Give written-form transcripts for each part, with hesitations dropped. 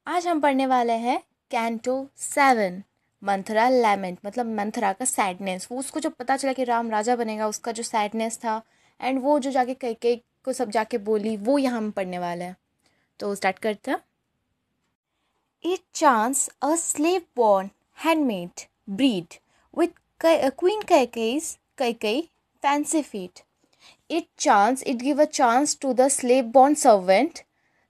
आज हम पढ़ने वाले हैं कैंटो 7 मंथरा लैमेंट, मतलब मंथरा का सैडनेस। वो उसको जब पता चला कि राम राजा बनेगा, उसका जो सैडनेस था एंड वो जो जाके कैकेयी को सब जाके बोली, वो यहाँ हम पढ़ने वाले हैं। तो स्टार्ट करते हैं। It chanced a slave-born handmaid breed with Queen Kaikeyi's fancy feet. It give a chance to the slave-born servant.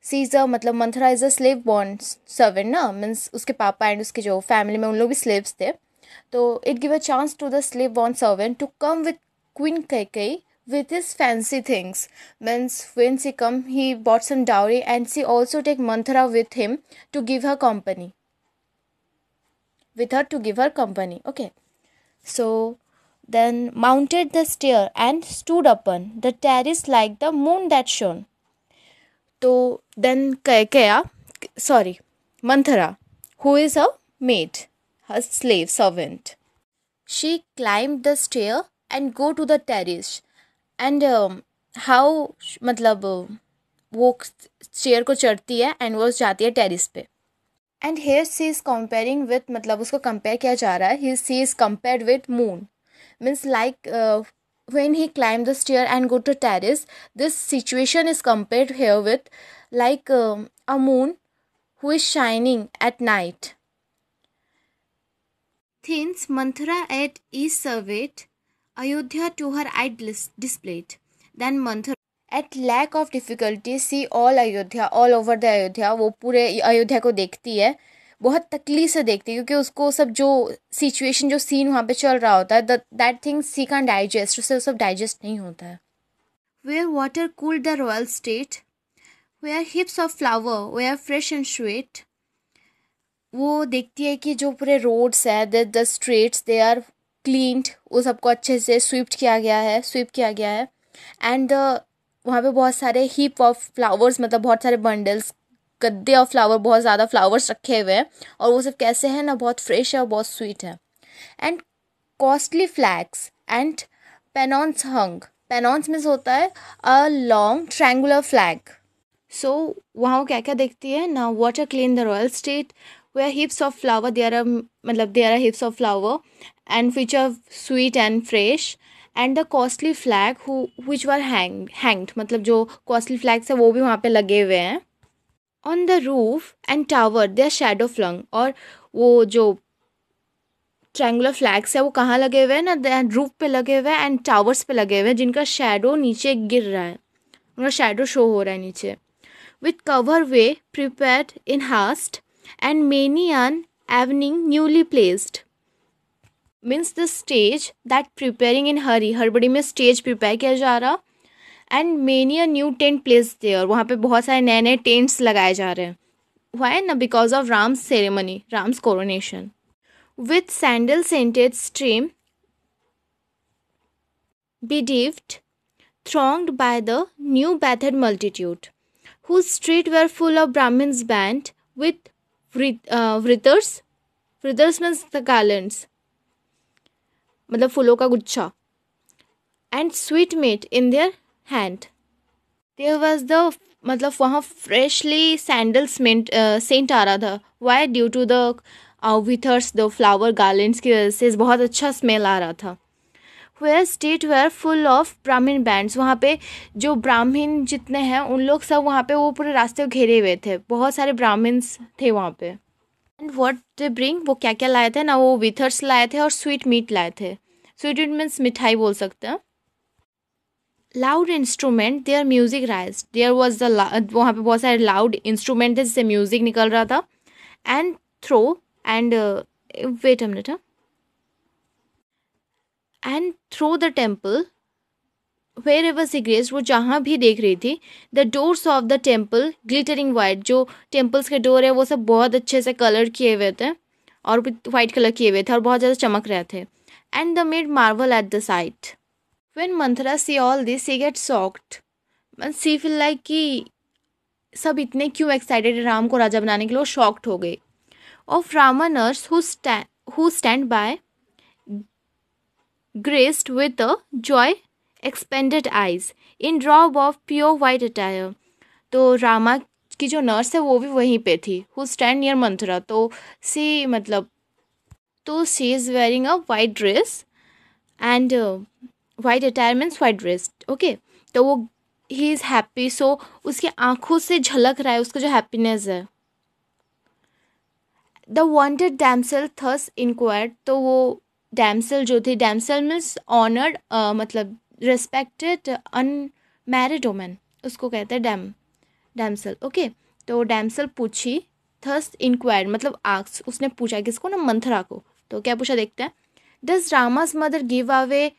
Caesar मतलब Manthara is a slave born servant ना, मीन्स उसके पापा एंड उसके जो फैमिली में उन लोग भी स्लेव्स थे. तो it give a chance to the slave born servant to come with queen Kaikeyi with his fancy things. Means when she come, he bought some dowry and she also take Manthara with him to give her company. With her to give her company. Okay. So then mounted the stair and stood upon the terrace like the moon that shone. तो then Manthara, who is a maid, her slave servant, she climbed the stair and go to the terrace. And how मतलब वो stair को चढ़ती है and वो जाती है terrace पे. And here she is comparing with, मतलब उसको कंपेयर किया जा रहा है, she is compared with moon. Means like when he climbed the stair and go to terrace, this situation is compared here with like a moon who is shining at night. Thence Manthara at east surveyed Ayodhya to her eye displayed. Then Manthara at lack of difficulty see all Ayodhya, all over the Ayodhya. वो पूरे अयोध्या को देखती है, बहुत तकलीफ से देखती है, क्योंकि उसको सब जो सिचुएशन, जो सीन वहाँ पे चल रहा होता है, that thing C can digest, उससे सब डाइजेस्ट नहीं होता है. Where water cooled the royal state, where heaps of flower were fresh and sweet. वो देखती है कि जो पूरे रोड्स है, the streets they are cleaned, वो सबको अच्छे से स्वीप किया गया है. एंड वहाँ पे बहुत सारे हीप ऑफ फ्लावर्स, मतलब बहुत सारे बंडल्स, गद्दे ऑफ फ्लावर, बहुत ज़्यादा फ्लावर्स रखे हुए हैं, और वो सब कैसे हैं ना, बहुत फ्रेश है और बहुत स्वीट है. And costly flags and pennons hung. Pennons means होता है a long triangular flag. So वहाँ वो क्या क्या देखती है ना, water clean the royal state, where heaps of flower, there are heaps of flower and which are sweet and fresh, and the costly flag which were hanged, मतलब जो costly flags है वो भी वहाँ पे लगे हुए हैं. On the roof and tower their shadow flung. और वो जो ट्रायंगुलर फ्लैग्स है वो कहाँ लगे हुए हैं ना, रूफ पे लगे हुए हैं एंड टावर्स पे लगे हुए हैं, जिनका शेडो नीचे गिर रहा है, उनका शेडो शो हो रहा है नीचे. With cover way prepared in haste and many an evening newly placed. Means the stage that preparing in hurry, हड़बड़ी में stage prepare किया जा रहा. And many a new tent placed there, वहाँ पे बहुत सारे नए नए tents लगाए जा रहे हैं. Why ना, because of Ram's ceremony, Ram's coronation. With sandal scented stream bedewed, thronged by the new bathed multitude, whose streets were full of Brahmins band with writhers means the garlands, मतलब फूलों का गुच्छा, and sweet meat in their hand. There was the, मतलब वहाँ freshly sandal scent आ रहा था. Why? Due to the withers, the flower garlands की वजह से बहुत अच्छा स्मेल आ रहा था. Where streets were full of Brahmin bands, वहाँ पे जो ब्राह्मण जितने हैं उन लोग सब वहाँ पे वो पूरे रास्ते को घेरे हुए थे, बहुत सारे ब्राह्मण्स थे वहाँ पे. एंड व्हाट दे ब्रिंग, वो क्या क्या लाए थे ना, वो विथर्स लाए थे और स्वीट मीट लाए थे. स्वीट मीट मीन्स मिठाई बोल सकते हैं. Loud instrument their music rise, there was the, वहाँ पे बहुत सारे लाउड इंस्ट्रूमेंट थे जिससे म्यूजिक निकल रहा था. And throw and wait a minute, and through the temple where ever she grace, वो जहाँ भी देख रही थी, the doors of the temple glittering white, जो टेम्पल्स के डोर है वो सब बहुत अच्छे से कलर किए हुए थे और वाइट कलर किए हुए थे और बहुत ज़्यादा चमक रहे थे. And the maid marvel at the sight. When Manthara she all this she get shocked. She feel like कि सब इतने क्यों एक्साइटेड है राम को राजा बनाने के लिए, वो शॉक्ड हो गई. ऑफ रामानर्स who stand by graced with a joy expanded eyes in robe of pure white attire. तो रामा की जो नर्स है वो भी वहीं पे थी, हु स्टैंड नियर मंथरा। तो she is wearing a white dress and white attire means white dress, okay. तो वो ही इज़ हैप्पी, सो उसकी आंखों से झलक रहा है उसका जो हैप्पीनेस है। The wanted damsel thus inquired, तो वो डैमसेल जो थी, डैमसेल मीन्स ऑनर्ड, मतलब रिस्पेक्टेड अनमैरिड वुमेन, उसको कहते हैं डैमसेल, ओके। तो डैमसेल पूछी, थस इंक्वायर्ड मतलब आस्क्ड, उसने पूछा किसको ना, मंथरा को। तो क्या पूछा देखते हैं। Does Rama's mother give away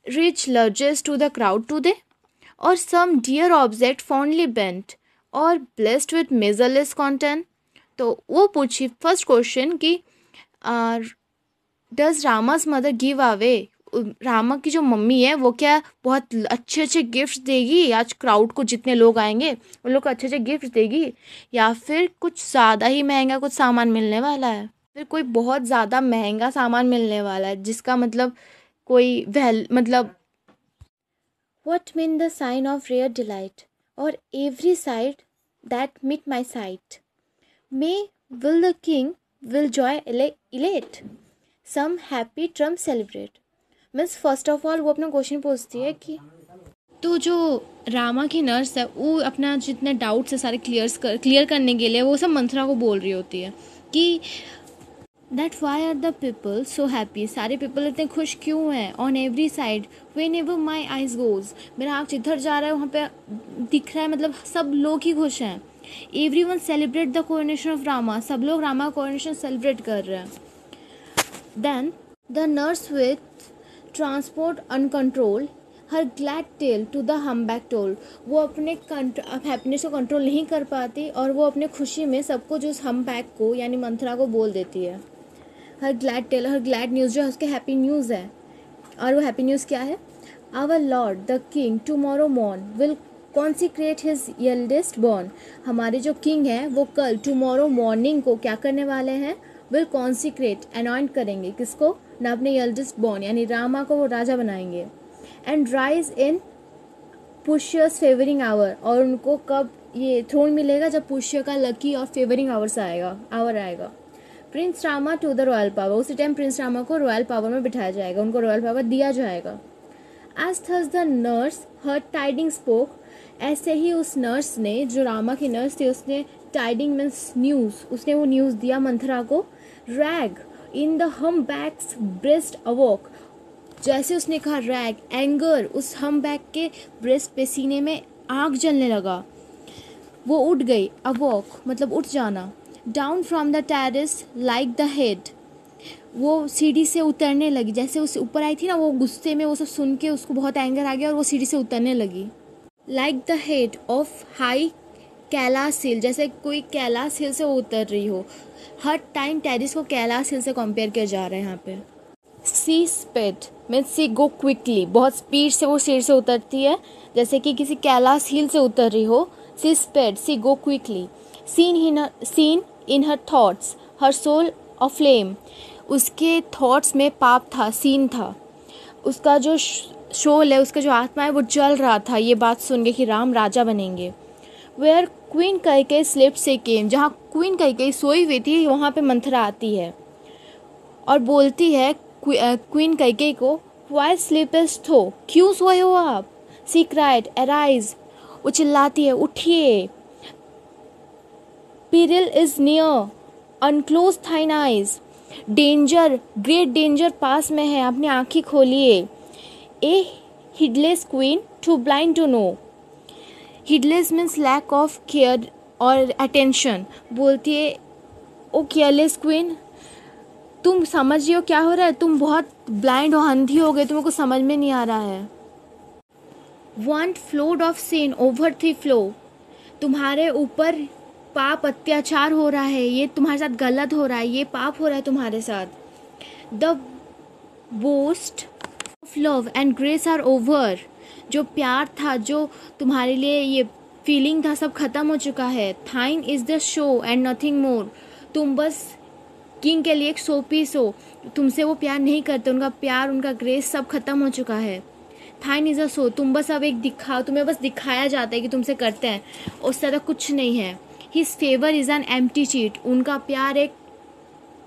rich largesse to the crowd today, or some dear object fondly bent or blessed with measureless content? तो वो पूछी फर्स्ट क्वेश्चन कि does Rama's mother give away, Rama की जो मम्मी है वो क्या बहुत अच्छे अच्छे गिफ्ट्स देगी आज क्राउड को, जितने लोग आएंगे उन लोग को अच्छे अच्छे गिफ्ट्स देगी, या फिर कुछ ज़्यादा ही महंगा कुछ सामान मिलने वाला है, फिर कोई बहुत ज़्यादा महंगा सामान मिलने वाला है जिसका मतलब कोई मतलब what mean the sign of rare delight, or every sight that meet my sight? May will the king will joy elate, some happy trump celebrate. Means first of all वो अपना क्वेश्चन पूछती है कि तो जो रामा की नर्स है वो अपना जितने डाउट्स है सारे क्लियर करने के लिए वो सब मंथरा को बोल रही होती है कि that why are the people so happy, सारे पीपल इतने खुश क्यों हैं, on every side when ever my eyes goes, मेरा आँख जिधर जा रहा है वहाँ पे दिख रहा है, मतलब सब लोग ही खुश हैं। Every one celebrate the coronation of Rama, सब लोग रामा का कोरोनेशन सेलिब्रेट कर रहे हैं। Then the nurse with transport uncontrol her glad tale to the humpback told, वो अपने हैप्पीनेस को कंट्रोल नहीं कर पाती और वो अपने खुशी में सबको जो हम्बैक को यानी मंथरा को बोल देती है। हर ग्लैड टेल, हर ग्लैड न्यूज़ जो है उसके हैप्पी न्यूज़ है, और वो हैप्पी न्यूज़ क्या है? Our lord the king tomorrow morn will consecrate his eldest born, हमारे जो किंग हैं वो कल टुमारो मॉर्निंग को क्या करने वाले हैं? विल कॉन्सिक्रेट अनॉइंट करेंगे, किसको ना? अपने एल्डेस्ट बॉर्न यानी रामा को वो राजा बनाएंगे। And rise in Pushya's favouring hour, और उनको कब ये थ्रोन मिलेगा? जब पुष्य का लकी और फेवरिंग आवर आएगा। Prince Rama to the royal power, उसी टाइम प्रिंस रामा को रॉयल पावर में बिठाया जाएगा, उनको रॉयल पावर दिया जाएगा। As thus the nurse her tiding spoke, ऐसे ही उस नर्स ने, जो रामा की नर्स थी, उसने टाइडिंग मीन्स न्यूज़, उसने वो न्यूज़ दिया मंथरा को। रैग इन द हम्बैक्स ब्रेस्ट अवॉक, जैसे उसने कहा रैग, एंगर, उस हम्बैक के ब्रेस्ट पे सीने में आग जलने लगा, वो उठ गई। अवॉक मतलब उठ जाना। Down from the terrace like the head, वो सीढ़ी से उतरने लगी, जैसे उस ऊपर आई थी ना, वो गुस्से में वो सब सुन के उसको बहुत एंगर आ गया और वो सीढ़ी से उतरने लगी। Like the head of high Kailash hill, जैसे कोई कैलाश हिल से वो उतर रही हो। हर टाइम टेरिस को कैलाश हिल से कंपेयर किया जा रहा है यहाँ पे। सी स्पेड मीन्स सी गो क्विकली, बहुत स्पीड से वो सीढ़ी से उतरती है, जैसे कि किसी कैलाश हिल से उतर रही हो। She sped she go quickly. Sin in her thoughts her soul of flame, उसके थॉट्स में पाप था, सीन था, उसका जो शोल है, उसका जो आत्मा है वो जल रहा था ये बात सुन के कि राम राजा बनेंगे। वेयर क्वीन कैकेयी स्लेप्ट से केम, जहाँ क्वीन कैकेयी सोई हुई थी वहाँ पे मंथरा आती है और बोलती है क्वीन कैकेयी को, वाई स्लीपेस्ट हो, क्यों सोए हो आप? सी क्राइड अराइज, वो चिल्लाती है उठिए। Peril is near unclose thine eyes, danger great danger पास में है, अपनी आँखें खोलिए। A heedless queen too blind to know, heedless means lack of care और अटेंशन, बोलती है ओ केयरलेस क्वीन, तुम समझ रही हो क्या हो रहा है? तुम बहुत ब्लाइंड हो, अंधी हो गई, तुम्हें कुछ समझ में नहीं आ रहा है। One flood of sin over thee flow, तुम्हारे ऊपर पाप अत्याचार हो रहा है, ये तुम्हारे साथ गलत हो रहा है, ये पाप हो रहा है तुम्हारे साथ। The boast of love and grace are over, जो प्यार था, जो तुम्हारे लिए ये फीलिंग था, सब खत्म हो चुका है। Thine is the show and nothing more, तुम बस किंग के लिए एक शो पीस हो, तुमसे वो प्यार नहीं करते, उनका प्यार उनका ग्रेस सब खत्म हो चुका है। थाइन इज अ सो, तुम बस अब एक तुम्हें बस दिखाया जाता है कि तुमसे करते हैं, उससे ज़्यादा कुछ नहीं है। His favour is an empty cheat, उनका प्यार एक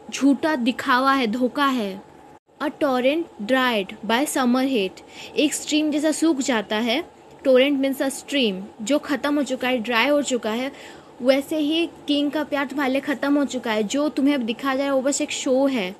झूठा दिखावा है, धोखा है। A torrent dried by summer heat, एक स्ट्रीम जैसा सूख जाता है, टोरेंट मीन्स अ स्ट्रीम जो ख़त्म हो चुका है, ड्राई हो चुका है, वैसे ही किंग का प्यार तुम्हारे लिए ख़त्म हो चुका है, जो तुम्हें दिखा जाए वो बस एक शो है।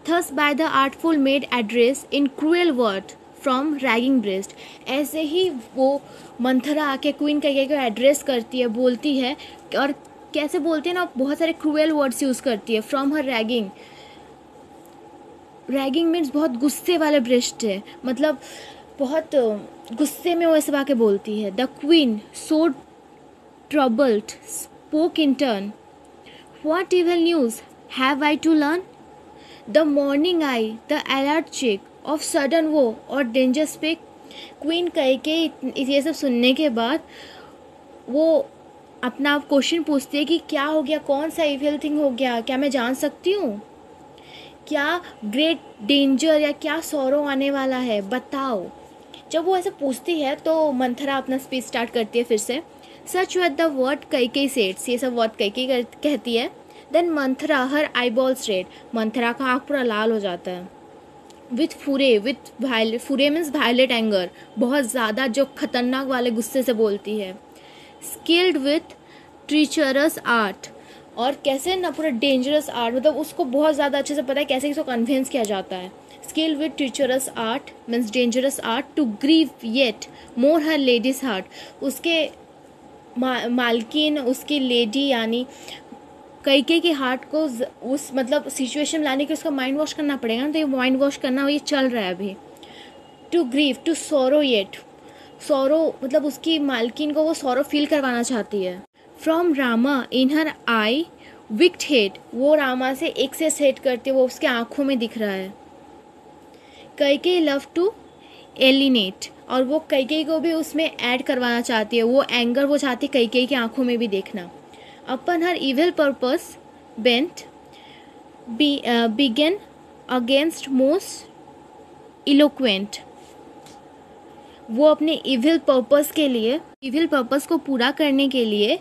Thus by the artful made address in cruel word from ragging breast, ऐसे ही वो मंथरा आके क्वीन कैकेयी को एड्रेस करती है, बोलती है, और कैसे बोलती है ना, बहुत सारे क्रूएल वर्ड्स यूज़ करती है। From her ragging, ragging means बहुत गुस्से वाले ब्रेस्ट है, मतलब बहुत गुस्से में वो ऐसे आके बोलती है। The queen so troubled spoke in turn, what evil news have I to learn, the morning eye the alert check of sudden woe और डेंजर स्पीक। क्वीन कैकेयी ये सब सुनने के बाद वो अपना आप क्वेश्चन पूछती है कि क्या हो गया, कौन सा इविल थिंग हो गया, क्या मैं जान सकती हूँ, क्या ग्रेट डेंजर या क्या सौरो आने वाला है, बताओ। जब वो ऐसे पूछती है तो मंथरा अपना स्पीच स्टार्ट करती है फिर से। Such with the word Kaikeyi said, ये सब वर्ड कैकेयी कहती है। Then Manthara her eyeballs red, Manthara का आँख पूरा लाल हो जाता है। With fury means violent anger, बहुत ज़्यादा जो खतरनाक वाले गुस्से से बोलती है। स्किल्ड विथ ट्रीचरस आर्ट, और कैसे ना पूरा डेंजरस आर्ट, मतलब उसको बहुत ज़्यादा अच्छे से पता है कैसे इसको कन्विंस किया जाता है। Skill with treacherous art means dangerous art to grieve yet more her lady's heart, उसके मालकिन, उसकी लेडी यानी कैकेयी के हार्ट को उस मतलब सिचुएशन में लाने के उसका माइंड वॉश करना पड़ेगा ना, तो ये माइंड वॉश करना ये चल रहा है अभी। टू ग्रीव टू सोरो येट, सोरो मतलब उसकी मालकिन को वो सोरो फील करवाना चाहती है। From Rama in her I wicked hate, वो रामा से एक्सेस हेट करती है, वो उसके आंखों में दिख रहा है। कैकेयी लव टू एलिनेट, और वो कैकेयी को भी उसमें ऐड करवाना चाहती है, वो एंगर वो चाहती है कैकेयी की आंखों में भी देखना। Upon her evil purpose bent began against most eloquent, वो अपने इविल पर्पस के लिए, इविल पर्पस को पूरा करने के लिए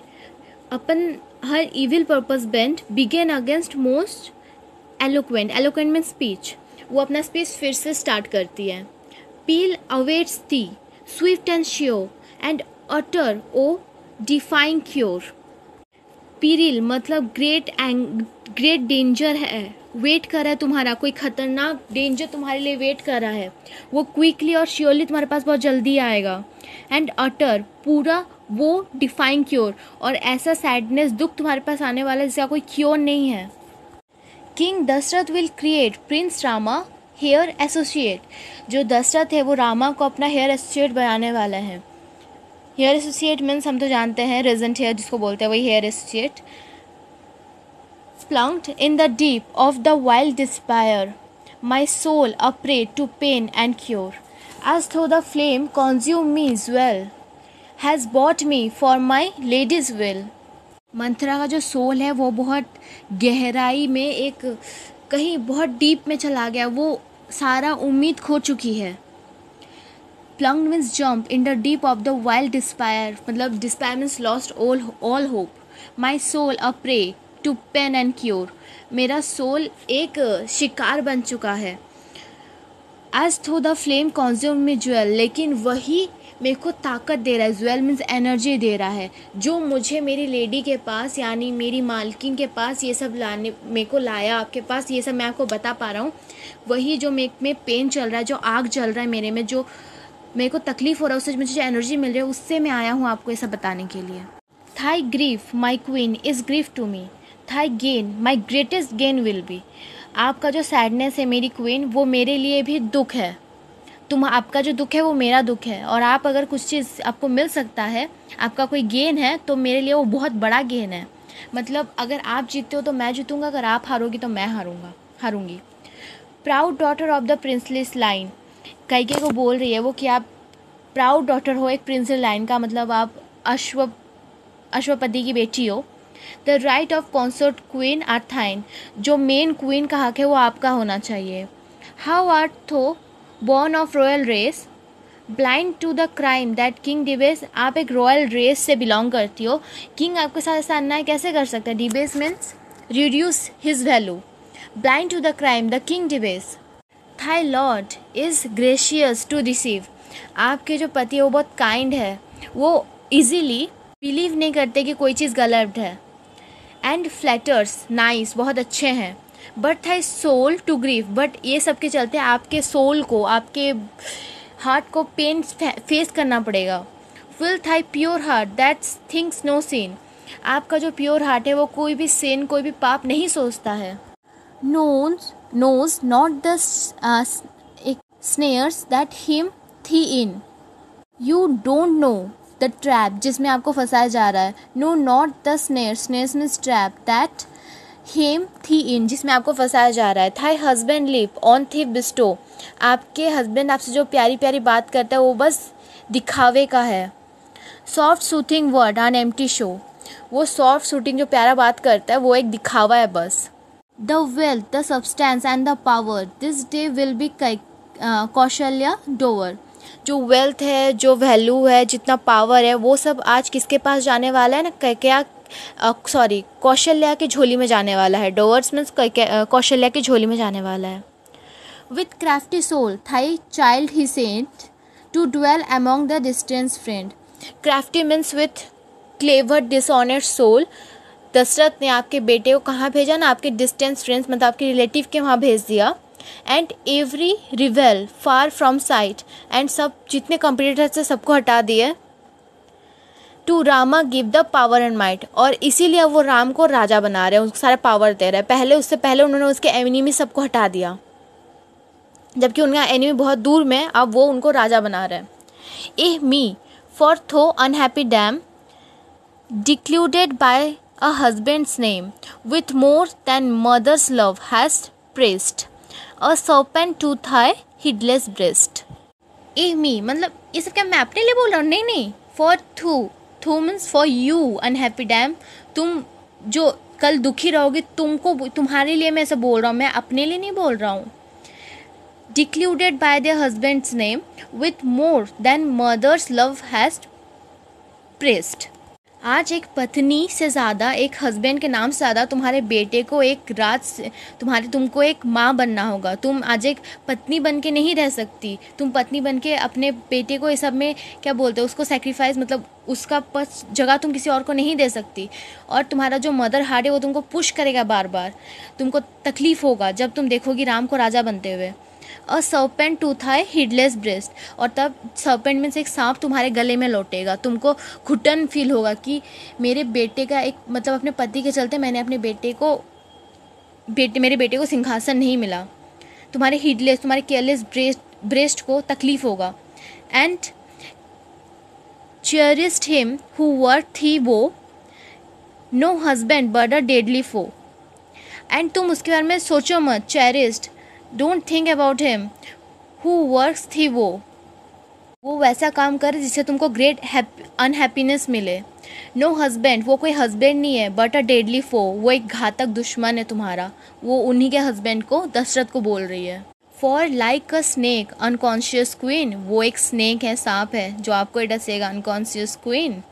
upon her evil purpose bent began against most eloquent, eloquent mean speech, वो अपना स्पीच फिर से स्टार्ट करती है। Peril awaits thee swift and sure and utter woe defying cure, peril मतलब ग्रेट डेंजर है, वेट कर रहा है तुम्हारा, कोई खतरनाक डेंजर तुम्हारे लिए वेट कर रहा है, वो क्विकली और श्योरली तुम्हारे पास बहुत जल्दी आएगा। एंड अटर पूरा, वो डिफाइंग क्योर, और ऐसा सैडनेस दुख तुम्हारे पास आने वाला है जिसका कोई क्योर नहीं है। King Dasharath will create prince Rama heir associate, जो दशरथ है वो रामा को अपना हेयर एसोसिएट बनाने वाला है। हेयर एसोसिएट मीन्स हम तो जानते हैं रेजेंट हेयर जिसको बोलते हैं, वही here associate. Plunged in the deep of the wild despair, my soul a prey to pain and cure, as though the flame consume me jewel, has bought me for my lady's will. Manthara का जो soul है वो बहुत गहराई में, एक कहीं बहुत डीप में चला गया, वो सारा उम्मीद खो चुकी है। Plunged means jump in the deep of the wild despair, मतलब despair means lost all hope. My soul a prey to pain and cure, मेरा सोल एक शिकार बन चुका है। As though the flame consume me jewel, लेकिन वही मेरे को ताकत दे रहा है, ज्वेल मीन्स एनर्जी दे रहा है, जो मुझे मेरी लेडी के पास यानी मेरी मालकिन के पास ये सब लाने मेरे को लाया आपके पास, ये सब मैं आपको बता पा रहा हूँ। वही जो मेरे में पेन चल रहा है, जो आग जल रहा है मेरे में, जो मेरे को तकलीफ हो रहा है, उससे मुझे जो एनर्जी मिल रही है, उससे मैं आया हूँ आपको ये सब बताने के लिए। Thy grief my queen is grief to me, thy gain my greatest gain will be, आपका जो सैडनेस है मेरी क्वीन, वो मेरे लिए भी दुख है, आपका जो दुख है वो मेरा दुख है, और आप अगर कुछ चीज़ आपको मिल सकता है, आपका कोई गेन है, तो मेरे लिए वो बहुत बड़ा गेन है। मतलब अगर आप जीतते हो तो मैं जीतूँगा, अगर आप हारोगी तो मैं हारूँगी। Proud daughter of the princeless line, Kaikeyi को बोल रही है वो कि आप प्राउड डॉटर हो एक प्रिंसलेस लाइन का, मतलब आप अश्वपति की बेटी हो। The right of consort queen are thine, जो मेन क्वीन का हक है वो आपका होना चाहिए। How are thou born of royal race, blind to the crime that king debase, आप एक रॉयल रेस से बिलोंग करती हो, किंग आपके साथ ऐसा अन्याय कैसे कर सकता है? Debase means reduce his value, blind to the crime the king debase, thy lord is gracious to receive, आपके जो पति है वो बहुत काइंड है, वो इजीली बिलीव नहीं करते कि कोई चीज़ गलत है, एंड फ्लैटर्स नाइस, बहुत अच्छे हैं, but thy soul to grieve, but ये सब के चलते आपके सोल को, आपके हार्ट को पेन फेस करना पड़ेगा। Will thy pure heart that thinks no sin, आपका जो प्योर हार्ट है वो कोई भी सेन, कोई भी पाप नहीं सोचता है। knows not the snares that him thee in, you don't know the trap, जिसमें आपको फंसाया जा रहा है। No not the snares means trap, that him thee in, जिसमें आपको फंसाया जा रहा है। Thy husband lip on thief bestow, आपके हस्बैंड आपसे जो प्यारी प्यारी बात करता है वो बस दिखावे का है। Soft soothing word on empty show, वो सॉफ्ट सूथिंग जो प्यारा बात करता है वो एक दिखावा है बस। The wealth the substance and the power this day will be Kaushalya Dover, जो वेल्थ है, जो वैल्यू है, जितना पावर है, वो सब आज किसके पास जाने वाला है ना, क्या कौशल्या की झोली में जाने वाला है। डोवर्स मीन्स कौशल्या की झोली में जाने वाला है। With crafty soul thy child he sent to dwell among the distance friend, crafty means with clever dishonest soul, Dasharath ने आपके बेटे को कहाँ भेजा ना, आपके डिस्टेंस फ्रेंड्स मतलब आपके रिलेटिव के वहाँ भेज दिया। And every rival far from sight, and सब जितने कंपटीटर से सबको हटा दिए। To Rama give the power and might, और इसीलिए वो राम को राजा बना रहे हैं, उसको सारा पावर दे रहे हैं। पहले उससे पहले उन्होंने उसके एनिमी सबको हटा दिया, जबकि उनका एनिमी बहुत दूर में, अब वो उनको राजा बना रहे हैं। Ah me for thou unhappy dame deluded by a husband's name with more than mother's love has praised, a serpent to thy heedless breast। me मतलब ये सब क्या मैं अपने लिए बोल रहा हूँ? नहीं, for थू means for you unhappy damn, तुम जो कल दुखी रहोगे, तुमको, तुम्हारे लिए मैं ऐसा बोल रहा हूँ, मैं अपने लिए नहीं बोल रहा हूँ। Decluded by their husband's name with more than mother's love has praised, आज एक पत्नी से ज़्यादा, एक हस्बैंड के नाम से ज़्यादा तुम्हारे बेटे को एक रात से तुमको एक माँ बनना होगा। तुम आज एक पत्नी बन के नहीं रह सकती, तुम पत्नी बन के अपने बेटे को ये सब में क्या बोलते हो, उसको सेक्रीफाइस, मतलब उसका जगह तुम किसी और को नहीं दे सकती। और तुम्हारा जो मदर हार्ट है वो तुमको पुश करेगा बार बार, तुमको तकलीफ़ होगा जब तुम देखोगी राम को राजा बनते हुए। A serpent to thy heedless breast, और तब सर्पेंट मीन्स एक सांप तुम्हारे गले में लौटेगा, तुमको घुटन फील होगा कि मेरे बेटे का एक, मतलब अपने पति के चलते मैंने अपने मेरे बेटे को सिंहासन नहीं मिला। तुम्हारे हिडलेस, तुम्हारे केयरलेस ब्रेस्ट को तकलीफ होगा। And cherished him who worth thee woe, no husband but a deadly foe, and तुम उसके बारे में सोचो मत। Cherished, don't think about him who works thee वो वैसा काम करे जिससे तुमको ग्रेट अनहैप्पीनेस मिले। नो हस्बैंड, वो कोई हस्बैंड नहीं है, बट अ डेडली फो, वो एक घातक दुश्मन है तुम्हारा। वो उन्हीं के हस्बैंड को, दशरथ को बोल रही है। For like a snake unconscious queen, वो एक स्नेक है, सांप है जो आपको डसेगा। अनकॉन्शियस क्वीन,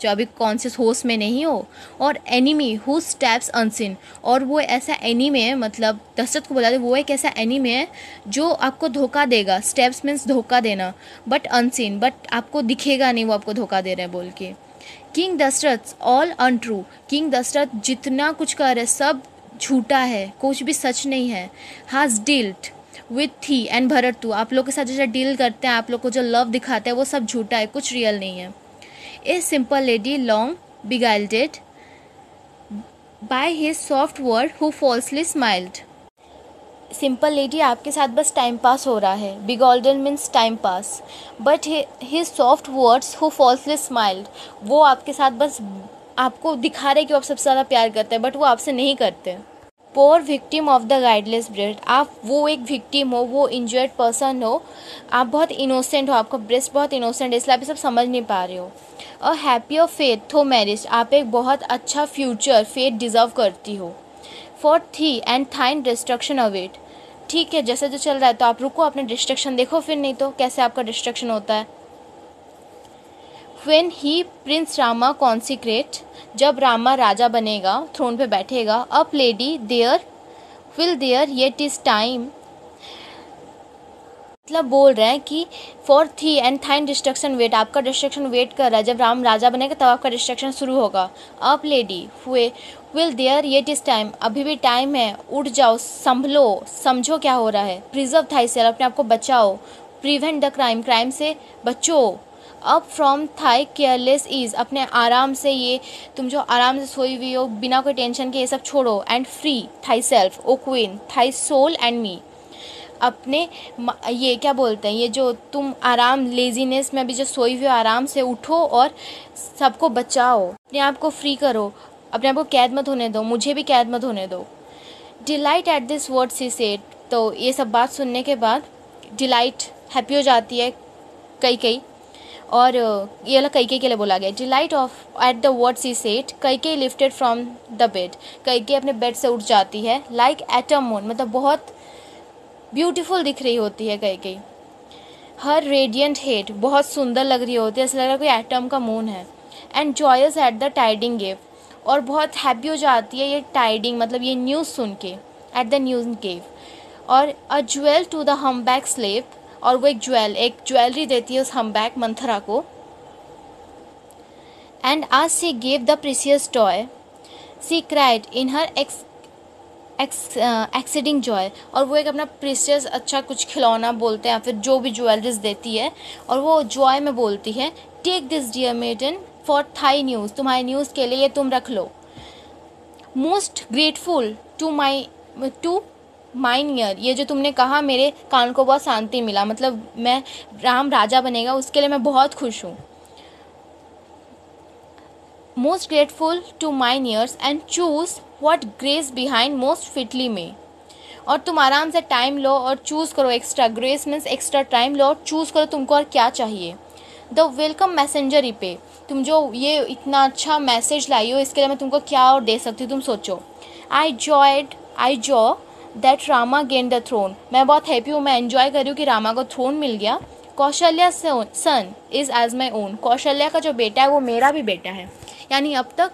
जो अभी कॉन्शियस होश में नहीं हो। और एनिमी हु स्टैप्स अनसीन, और वो ऐसा एनिमी है, मतलब दशरथ को बोला दे, वो एक ऐसा एनिमी है जो आपको धोखा देगा। स्टेप्स मीन्स धोखा देना, बट अनसीन, बट आपको दिखेगा नहीं वो आपको धोखा दे रहे हैं बोल के। King Dasharath all untrue, king Dasharath जितना कुछ कर रहे सब झूठा है, कुछ भी सच नहीं है। हैज डील्ड विथ थी एंड भरत टू, आप लोग के साथ जैसा डील करते हैं, आप लोग को जो लव दिखाते हैं वो सब झूठा है, कुछ रियल नहीं है। A simple lady long beguiled by his soft word who falsely smiled, simple lady आपके साथ बस टाइम पास हो रहा है। Beguiling means time pass, but his soft words who falsely smiled, वो आपके साथ बस आपको दिखा रहे कि वो आप सबसे ज़्यादा प्यार करते हैं, बट वो आपसे नहीं करते। Poor victim of the guideless breast, आप वो एक विक्टिम हो, वो इंजर्ड पर्सन हो, आप बहुत इनोसेंट हो, आपका ब्रेस्ट बहुत इनोसेंट है, इसलिए आप सब समझ नहीं पा रहे हो। अ हैप्पियर फेथ थो मैरिज, आप एक बहुत अच्छा फ्यूचर फेथ डिज़र्व करती हो। For thee and thine destruction await, ठीक है, जैसे जो चल रहा है तो आप रुको, अपने डिस्ट्रक्शन देखो, फिर नहीं तो कैसे आपका डिस्ट्रक्शन होता है। When he prince Rama consecrate, जब रामा राजा बनेगा, थ्रोन पे बैठेगा, up lady there will there yet is time, मतलब बोल रहे हैं कि for thee and thine destruction wait, आपका डिस्ट्रक्शन वेट कर रहा है, जब राम राजा बनेगा तब आपका डिस्ट्रक्शन शुरू होगा। अप लेडी हुए will there yet is time, अभी भी टाइम है, उठ जाओ, संभलो, समझो क्या हो रहा है। प्रिजर्व थाई सेल्फ, अपने आप को बचाओ। प्रिवेंट द क्राइम, क्राइम से बचो। Up from thy careless ease, अपने आराम से, ये तुम जो आराम से सोई हुई हो बिना कोई टेंशन के, ये सब छोड़ो। And free thy self O queen, thy soul and me, अपने ये क्या बोलते हैं, ये जो तुम आराम लेजीनेस में भी जो सोई हुई हो, आराम से उठो और सबको बचाओ, अपने आप को फ्री करो, अपने आप को कैद मत होने दो, मुझे भी कैद मत होने दो। Delight at this word she said, तो ये सब बात सुनने के बाद डिलाइट हैप्पी हो जाती है कई, और ये वाला कई के लिए बोला गया। Delight of at the word she said, कई लिफ्टेड फ्रॉम द बेड, कई अपने बेड से उठ जाती है। लाइक एटम मून, मतलब बहुत ब्यूटीफुल दिख रही होती है कई। हर रेडियंट हेड, बहुत सुंदर लग रही होती है, ऐसा लग रहा है कोई एटम का मून है। And joyous at the tiding gave, और बहुत हैप्पी हो जाती है ये टाइडिंग, मतलब ये न्यूज़ सुन के, एट द न्यूज़ गेव। और a jewel to the humpback slave, और वो एक ज्वेलरी देती है उस हमबैक मंथरा को। एंड आज she gave the precious toy, she cried in her exceeding Joy, और वो एक अपना प्रीसियस अच्छा कुछ खिलौना बोलते हैं या फिर जो भी ज्वेलरीज देती है, और वो जॉय में बोलती है, take this dear maiden for thy news, तुम्हारी न्यूज़ के लिए ये तुम रख लो। Most grateful to mine ear, ये जो तुमने कहा मेरे कान को बहुत शांति मिला, मतलब मैं राम राजा बनेगा उसके लिए मैं बहुत खुश हूँ। Most grateful to mine ears and choose what grace behind most fitly में, और तुम आराम से टाइम लो और चूज़ करो, extra grace means extra time लो और चूज़ करो तुमको और क्या चाहिए। द वेलकम मैसेंजर रिपे, तुम जो ये इतना अच्छा मैसेज लाई हो इसके लिए मैं तुमको क्या और दे सकती हूँ, तुम सोचो। I joy that Rama gain the throne, मैं बहुत हैप्पी हूँ, मैं एंजॉय कर रही हूँ कि रामा को थ्रोन मिल गया। Kaushalya son is as my own, Kaushalya का जो बेटा है वो मेरा भी बेटा है, यानी अब तक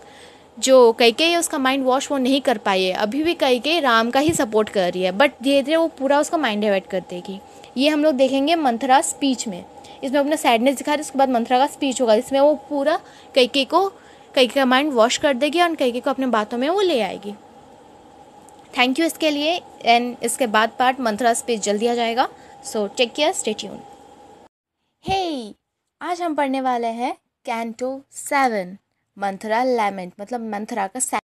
जो कैकेयी है उसका माइंड वॉश वो नहीं कर पाई है, अभी भी कैकेयी राम का ही सपोर्ट कर रही है, बट धीरे धीरे वो पूरा उसका माइंड डाइवर्ट कर देगी। ये हम लोग देखेंगे मंथरा स्पीच में, इसमें अपना सैडनेस दिखा रही है, उसके बाद मंथरा का स्पीच होगा, इसमें वो पूरा कैकेयी का माइंड वॉश कर देगी और कैकेयी को अपने बातों में वो ले आएगी। थैंक यू इसके लिए, एंड इसके बाद पार्ट मंथरा स्पीच जल्दी आ जाएगा, so take care, stay tune. Hey, आज हम पढ़ने वाले हैं कैंटो 7 मंथरा लैमेंट, मतलब मंथरा का